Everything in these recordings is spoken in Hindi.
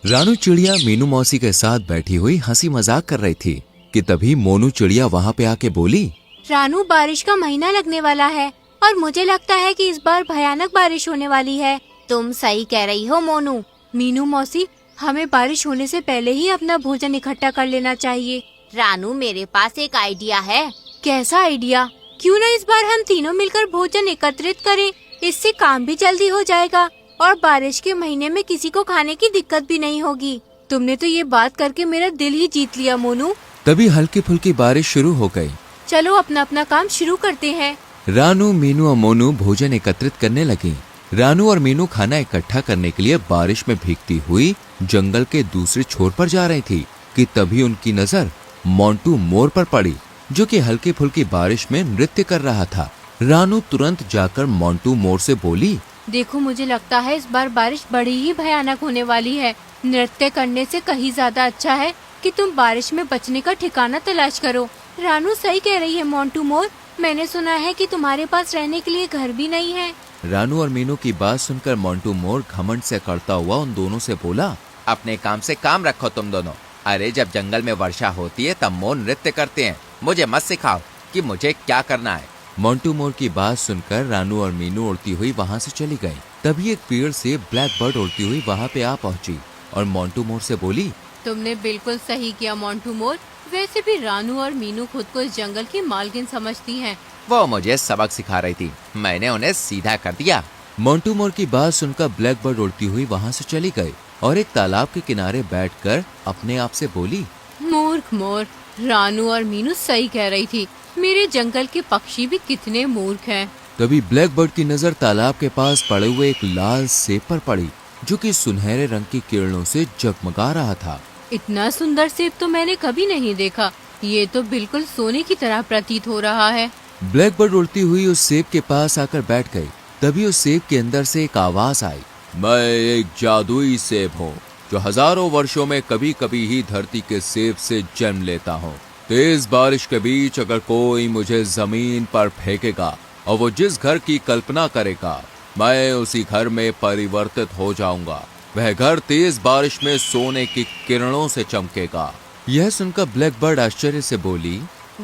रानू चिड़िया मीनू मौसी के साथ बैठी हुई हंसी मजाक कर रही थी कि तभी मोनू चिड़िया वहाँ पे आके बोली, रानू, बारिश का महीना लगने वाला है और मुझे लगता है कि इस बार भयानक बारिश होने वाली है। तुम सही कह रही हो मोनू। मीनू मौसी, हमें बारिश होने से पहले ही अपना भोजन इकट्ठा कर लेना चाहिए। रानू, मेरे पास एक आइडिया है। कैसा आइडिया? क्यों न इस बार हम तीनों मिलकर भोजन एकत्रित करें, इससे काम भी जल्दी हो जाएगा और बारिश के महीने में किसी को खाने की दिक्कत भी नहीं होगी। तुमने तो ये बात करके मेरा दिल ही जीत लिया मोनू। तभी हल्की फुल्की बारिश शुरू हो गई। चलो अपना अपना काम शुरू करते हैं। रानू, मीनू और मोनू भोजन एकत्रित करने लगी। रानू और मीनू खाना इकट्ठा करने के लिए बारिश में भीगती हुई जंगल के दूसरे छोर पर जा रही थी कि तभी उनकी नजर मोंटू मोर पर पड़ी, जो कि हल्की फुल्की बारिश में नृत्य कर रहा था। रानू तुरंत जाकर मोंटू मोर से बोली, देखो, मुझे लगता है इस बार बारिश बड़ी ही भयानक होने वाली है। नृत्य करने से कहीं ज्यादा अच्छा है कि तुम बारिश में बचने का ठिकाना तलाश करो। रानू सही कह रही है मोंटू मोर, मैंने सुना है कि तुम्हारे पास रहने के लिए घर भी नहीं है। रानू और मीनू की बात सुनकर मोंटू मोर घमंड से करता हुआ उन दोनों से बोला, अपने काम से काम रखो तुम दोनों। अरे जब जंगल में वर्षा होती है तब मोर नृत्य करते हैं, मुझे मत सिखाओ कि मुझे क्या करना है। मोंटू मोर की बात सुनकर रानू और मीनू उड़ती हुई वहाँ से चली गई। तभी एक पेड़ से ब्लैक बर्ड उड़ती हुई वहाँ पे आ पहुँची और मोंटू मोर से बोली, तुमने बिल्कुल सही किया मोंटू मोर। वैसे भी रानू और मीनू खुद को इस जंगल की मालकिन समझती हैं। वो मुझे सबक सिखा रही थी, मैंने उन्हें सीधा कर दिया। मोंटू मोर की बात सुनकर ब्लैक बर्ड उड़ती हुई वहाँ से चली गई और एक तालाब के किनारे बैठकर अपने आप से बोली, मूर्ख मोर, रानू और मीनू सही कह रही थी। मेरे जंगल के पक्षी भी कितने मूर्ख हैं। तभी ब्लैक बर्ड की नजर तालाब के पास पड़े हुए एक लाल सेब पर पड़ी, जो कि सुनहरे रंग की किरणों से जगमगा रहा था। इतना सुंदर सेब तो मैंने कभी नहीं देखा। ये तो बिल्कुल सोने की तरह प्रतीत हो रहा है। ब्लैक बर्ड उड़ती हुई उस सेब के पास आकर बैठ गई। तभी उस सेब के अंदर से एक आवाज आई, मैं एक जादुई सेब हूँ जो हजारों वर्षों में कभी कभी ही धरती के सेब से जन्म लेता हूँ। तेज बारिश के बीच अगर कोई मुझे जमीन पर फेंकेगा और वो जिस घर की कल्पना करेगा, मैं उसी घर में परिवर्तित हो जाऊंगा। वह घर तेज बारिश में सोने की किरणों से चमकेगा। यह सुनकर ब्लैक बर्ड आश्चर्य से बोली,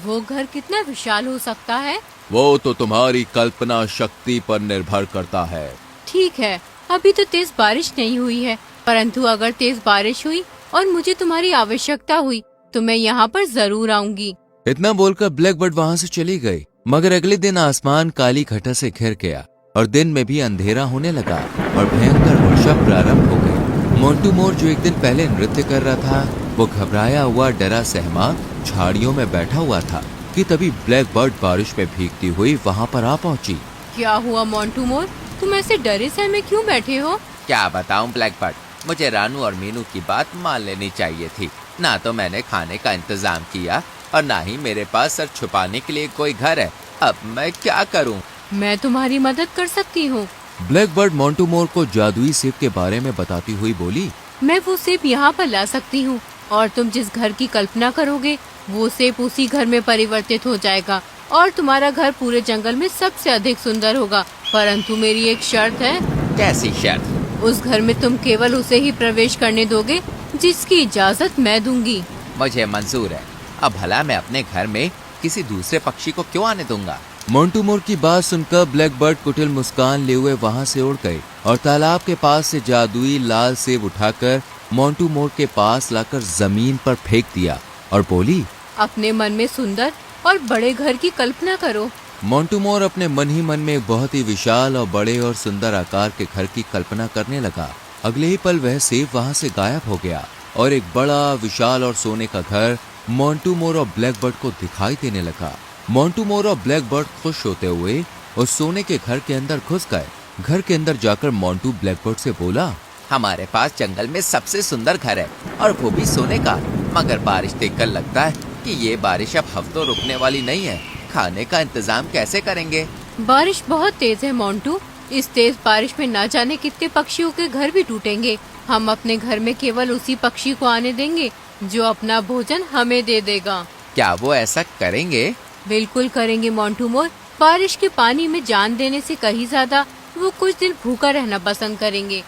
वो घर कितना विशाल हो सकता है? वो तो तुम्हारी कल्पना शक्ति पर निर्भर करता है। ठीक है, अभी तो तेज बारिश नहीं हुई है, परंतु अगर तेज बारिश हुई और मुझे तुम्हारी आवश्यकता हुई तो मैं यहाँ पर जरूर आऊंगी। इतना बोलकर ब्लैक बर्ड वहाँ से चली गई। मगर अगले दिन आसमान काली घटा से घिर गया और दिन में भी अंधेरा होने लगा और भयंकर वर्षा प्रारंभ हो गई। मोंटू मोर, जो एक दिन पहले नृत्य कर रहा था, वो घबराया हुआ डरा सहमा झाड़ियों में बैठा हुआ था कि तभी ब्लैक बर्ड बारिश में भीगती हुई वहाँ पर आ पहुँची। क्या हुआ मोंटू मोर, तुम ऐसे डरे सहमे क्यों बैठे हो? क्या बताऊं ब्लैक बर्ड, मुझे रानू और मीनू की बात मान लेनी चाहिए थी। ना तो मैंने खाने का इंतजाम किया और ना ही मेरे पास सर छुपाने के लिए कोई घर है। अब मैं क्या करूं? मैं तुम्हारी मदद कर सकती हूँ। ब्लैक बर्ड मोंटू मोर को जादुई सेब के बारे में बताती हुई बोली, मैं वो सेब यहाँ पर ला सकती हूँ और तुम जिस घर की कल्पना करोगे वो सेब उसी घर में परिवर्तित हो जाएगा और तुम्हारा घर पूरे जंगल में सबसे अधिक सुंदर होगा। परंतु मेरी एक शर्त है। कैसी शर्त? उस घर में तुम केवल उसे ही प्रवेश करने दोगे जिसकी इजाजत मैं दूंगी। मुझे मंजूर है। अब भला मैं अपने घर में किसी दूसरे पक्षी को क्यों आने दूंगा? मोंटू मोर की बात सुनकर ब्लैक बर्ड कुटिल मुस्कान लिए हुए वहाँ से उड़ गई और तालाब के पास से जादुई लाल सेब उठाकर मोंटू मोर के पास लाकर जमीन पर फेंक दिया और बोली, अपने मन में सुंदर और बड़े घर की कल्पना करो। मोंटू मोर अपने मन ही मन में एक बहुत ही विशाल और बड़े और सुंदर आकार के घर की कल्पना करने लगा। अगले ही पल वह सेब वहाँ से गायब हो गया और एक बड़ा विशाल और सोने का घर मोंटू मोर और ब्लैक बर्ड को दिखाई देने लगा। मोंटू मोर और ब्लैक बर्ड खुश होते हुए उस सोने के घर के अंदर घुस गए। घर के अंदर जाकर मोंटू ब्लैक बर्ड से बोला, हमारे पास जंगल में सबसे सुंदर घर है और वो भी सोने का। मगर बारिश देखकर लगता है कि ये बारिश अब हफ्तों रुकने वाली नहीं है। खाने का इंतजाम कैसे करेंगे? बारिश बहुत तेज है मोंटू। इस तेज बारिश में ना जाने कितने पक्षियों के घर भी टूटेंगे। हम अपने घर में केवल उसी पक्षी को आने देंगे जो अपना भोजन हमें दे देगा। क्या वो ऐसा करेंगे? बिल्कुल करेंगे मोंटू मोर। बारिश के पानी में जान देने से कहीं ज्यादा वो कुछ दिन भूखा रहना पसंद करेंगे।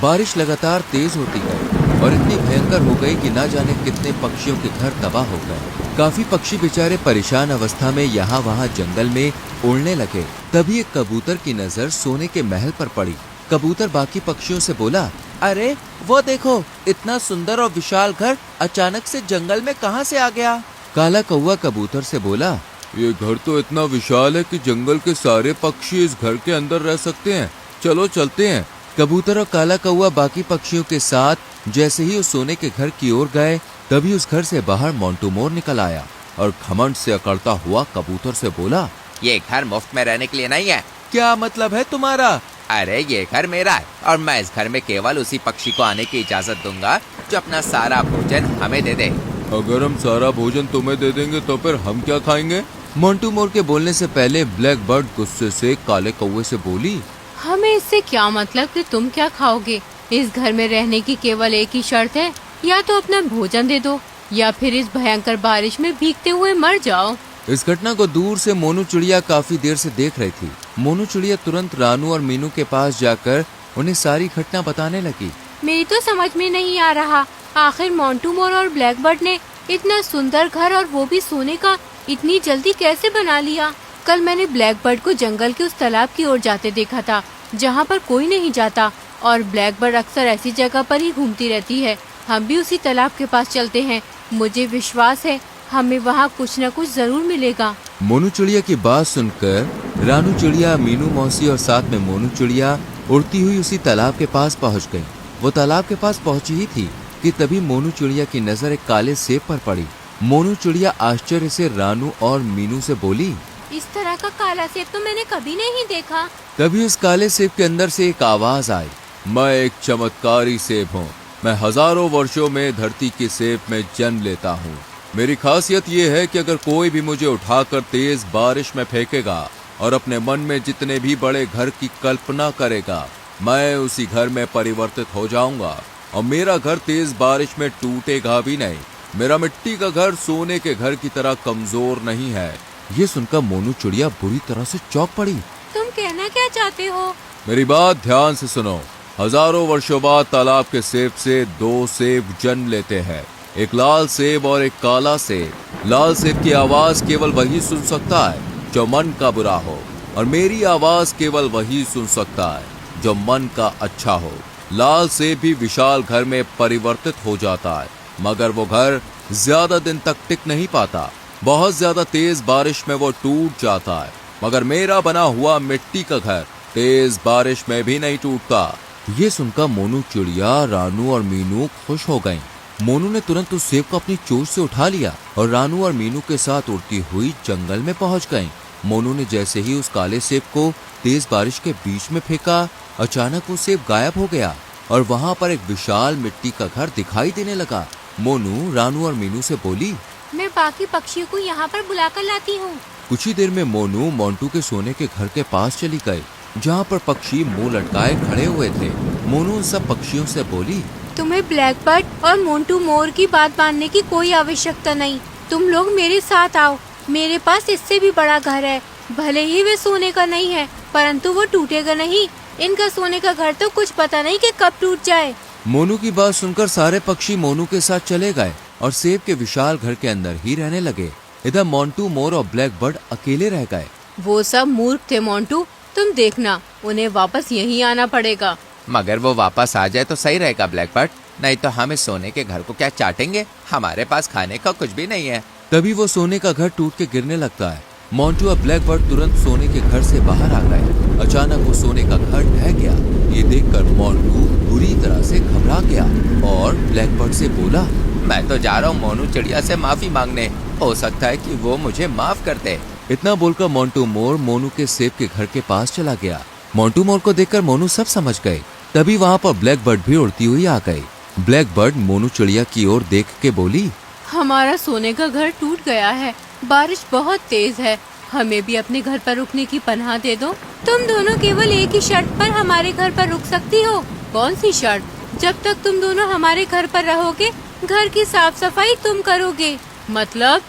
बारिश लगातार तेज होती गई और इतनी भयंकर हो गई कि ना जाने कितने पक्षियों के घर तबाह हो गए। काफी पक्षी बेचारे परेशान अवस्था में यहाँ वहाँ जंगल में उड़ने लगे। तभी एक कबूतर की नजर सोने के महल पर पड़ी। कबूतर बाकी पक्षियों से बोला, अरे वो देखो, इतना सुंदर और विशाल घर अचानक से जंगल में कहाँ से आ गया? काला कौवा कबूतर से बोला, ये घर तो इतना विशाल है कि जंगल के सारे पक्षी इस घर के अंदर रह सकते हैं। चलो चलते हैं। कबूतर और काला कौवा बाकी पक्षियों के साथ जैसे ही उस सोने के घर की ओर गए, तभी उस घर से बाहर मोंटू मोर निकल आया और घमंड से अकड़ता हुआ कबूतर से बोला, ये घर मुफ्त में रहने के लिए नहीं है। क्या मतलब है तुम्हारा? अरे ये घर मेरा है और मैं इस घर में केवल उसी पक्षी को आने की इजाजत दूंगा जो अपना सारा भोजन हमें दे दे। अगर हम सारा भोजन तुम्हें दे देंगे तो फिर हम क्या खाएंगे? मोंटू मोर के बोलने से पहले ब्लैक बर्ड गुस्से से काले कौवे से बोली, हमें इससे क्या मतलब कि तुम क्या खाओगे? इस घर में रहने की केवल एक ही शर्त है, या तो अपना भोजन दे दो या फिर इस भयंकर बारिश में भीगते हुए मर जाओ। इस घटना को दूर से मोनू चिड़िया काफी देर से देख रही थी। मोनू चिड़िया तुरंत रानू और मीनू के पास जाकर उन्हें सारी घटना बताने लगी। मेरी तो समझ में नहीं आ रहा, आखिर मोंटू मोर और ब्लैक बर्ड ने इतना सुंदर घर और वो भी सोने का इतनी जल्दी कैसे बना लिया? कल मैंने ब्लैक बर्ड को जंगल के उस तालाब की ओर जाते देखा था जहाँ पर कोई नहीं जाता, और ब्लैक बर्ड अक्सर ऐसी जगह पर ही घूमती रहती है। हम भी उसी तालाब के पास चलते हैं, मुझे विश्वास है हमें वहाँ कुछ न कुछ जरूर मिलेगा। मोनू चिड़िया की बात सुनकर रानू चिड़िया, मीनू मौसी और साथ में मोनू चिड़िया उड़ती हुई उसी तालाब के पास पहुँच गयी। वो तालाब के पास पहुँची ही थी कि तभी मोनू चिड़िया की नजर एक काले सेब पर पड़ी। मोनू चिड़िया आश्चर्य से रानू और मीनू से बोली, इस तरह का काला सेब तो मैंने कभी नहीं देखा। तभी उस काले सेब के अंदर से एक आवाज आई, मैं एक चमत्कारी सेब हूँ। मैं हजारों वर्षों में धरती के सेब में जन्म लेता हूँ। मेरी खासियत ये है कि अगर कोई भी मुझे उठाकर तेज बारिश में फेंकेगा और अपने मन में जितने भी बड़े घर की कल्पना करेगा, मैं उसी घर में परिवर्तित हो जाऊंगा और मेरा घर तेज बारिश में टूटेगा भी नहीं। मेरा मिट्टी का घर सोने के घर की तरह कमजोर नहीं है। ये सुनकर मोनू चिड़िया बुरी तरह से चौंक पड़ी। तुम कहना क्या चाहते हो? मेरी बात ध्यान से सुनो। हजारों वर्षों बाद तालाब के सेब से दो सेब जन्म लेते हैं, एक लाल सेब और एक काला सेब। लाल सेब की आवाज केवल वही सुन सकता है जो मन का बुरा हो, और मेरी आवाज केवल वही सुन सकता है जो मन का अच्छा हो। लाल सेब भी विशाल घर में परिवर्तित हो जाता है, मगर वो घर ज्यादा दिन तक टिक नहीं पाता। बहुत ज्यादा तेज बारिश में वो टूट जाता है, मगर मेरा बना हुआ मिट्टी का घर तेज बारिश में भी नहीं टूटता। ये सुनकर मोनू चिड़िया, रानू और मीनू खुश हो गईं। मोनू ने तुरंत उस सेब को अपनी चोंच से उठा लिया और रानू और मीनू के साथ उड़ती हुई जंगल में पहुंच गईं। मोनू ने जैसे ही उस काले सेब को तेज बारिश के बीच में फेंका, अचानक वो सेब गायब हो गया और वहाँ पर एक विशाल मिट्टी का घर दिखाई देने लगा। मोनू, रानू और मीनू से बोली, मैं बाकी पक्षियों को यहाँ पर बुलाकर लाती हूँ। कुछ ही देर में मोनू मोंटू के सोने के घर के पास चली गई, जहाँ पर पक्षी मुंह लटकाए खड़े हुए थे। मोनू उन सब पक्षियों से बोली, तुम्हें ब्लैक बर्ड और मोंटू मोर की बात मानने की कोई आवश्यकता नहीं। तुम लोग मेरे साथ आओ। मेरे पास इससे भी बड़ा घर है। भले ही वे सोने का नहीं है, परंतु वो टूटेगा नहीं। इनका सोने का घर तो कुछ पता नहीं कि कब टूट जाए। मोनू की बात सुनकर सारे पक्षी मोनू के साथ चले गए और सेब के विशाल घर के अंदर ही रहने लगे। इधर मोंटू मोर और ब्लैक बर्ड अकेले रह गए। वो सब मूर्ख थे मोंटू, तुम देखना उन्हें वापस यहीं आना पड़ेगा। मगर वो वापस आ जाए तो सही रहेगा ब्लैक बर्ड, नहीं तो हम इस सोने के घर को क्या चाटेंगे? हमारे पास खाने का कुछ भी नहीं है। तभी वो सोने का घर टूट के गिरने लगता है। मोंटू और ब्लैक बर्ड तुरंत सोने के घर से बाहर आ गए। अचानक वो सोने का घर ढह गया। ये देखकर मोंटू बुरी तरह से घबरा गया और ब्लैक बर्ड से बोला, मैं तो जा रहा हूँ मोनू चिड़िया से माफी मांगने, हो सकता है कि वो मुझे माफ कर दे। इतना बोलकर मोंटू मोर मोनू के सेब के घर के पास चला गया। मोंटू मोर को देखकर मोनू सब समझ गए। तभी वहाँ पर ब्लैक बर्ड भी उड़ती हुई आ गई। ब्लैक बर्ड मोनू चिड़िया की ओर देख के बोली, हमारा सोने का घर टूट गया है। बारिश बहुत तेज है, हमें भी अपने घर पर रुकने की पनाह दे दो। तुम दोनों केवल एक ही शर्त पर हमारे घर पर रुक सकती हो। कौन सी शर्त? जब तक तुम दोनों हमारे घर पर रहोगे, घर की साफ सफाई तुम करोगे। मतलब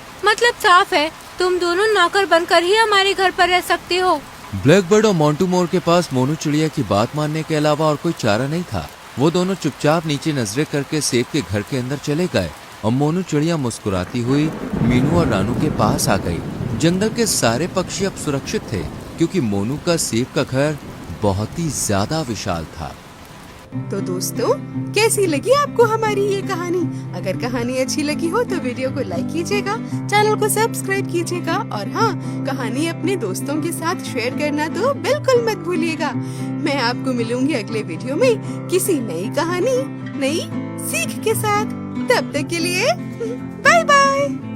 साफ है, तुम दोनों नौकर बनकर ही हमारे घर पर रह सकते हो। ब्लैक बर्ड और मोंटू मोर के पास मोनू चिड़िया की बात मानने के अलावा और कोई चारा नहीं था। वो दोनों चुपचाप नीचे नजरें करके सेब के घर के अंदर चले गए और मोनू चिड़िया मुस्कुराती हुई मीनू और रानू के पास आ गई। जंगल के सारे पक्षी अब सुरक्षित थे क्योंकि मोनू का सेब का घर बहुत ही ज्यादा विशाल था। तो दोस्तों, कैसी लगी आपको हमारी ये कहानी? अगर कहानी अच्छी लगी हो तो वीडियो को लाइक कीजिएगा, चैनल को सब्सक्राइब कीजिएगा और हाँ, कहानी अपने दोस्तों के साथ शेयर करना तो बिल्कुल मत भूलिएगा। मैं आपको मिलूंगी अगले वीडियो में किसी नई कहानी, नई सीख के साथ। तब तक के लिए बाय बाय।